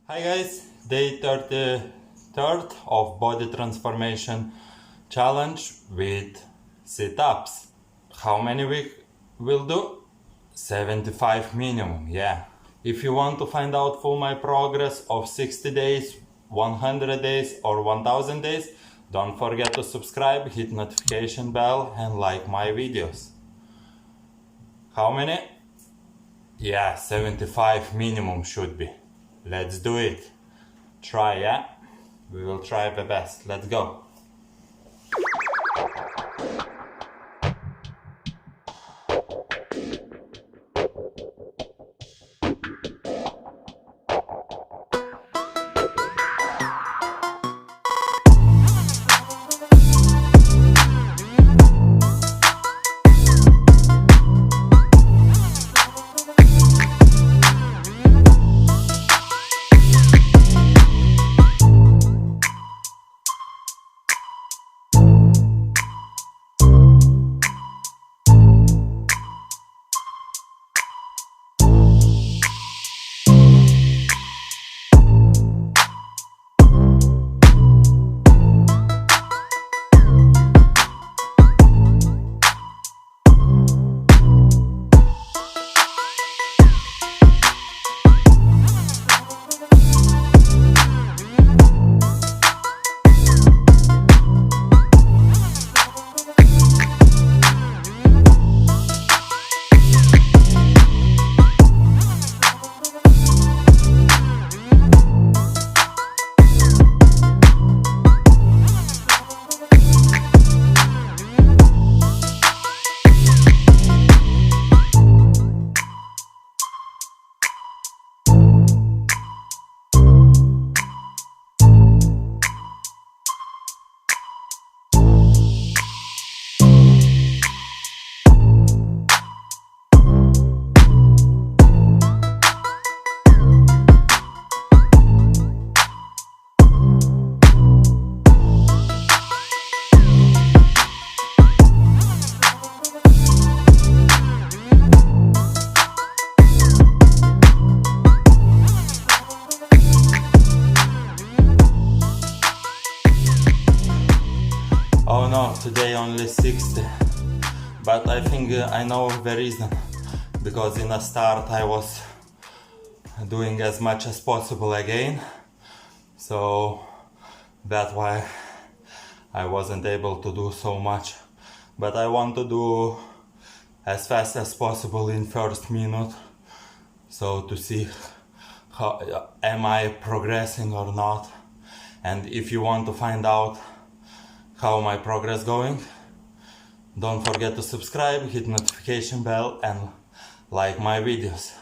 Hi guys, day 33rd of body transformation challenge with sit-ups. How many we will do? 75 minimum, yeah. If you want to find out full my progress of 60 days, 100 days or 1000 days, don't forget to subscribe, hit notification bell and like my videos. How many? Yeah, 75 minimum should be. Let's do it. Try, yeah? We will try the best. Let's go. Oh no, today only 60. But I think I know the reason. Because in the start I was doing as much as possible again. So that's why I wasn't able to do so much. But I want to do as fast as possible in first minute. So to see how am I progressing or not. And if you want to find out how my progress going, don't forget to subscribe, hit notification bell and like my videos.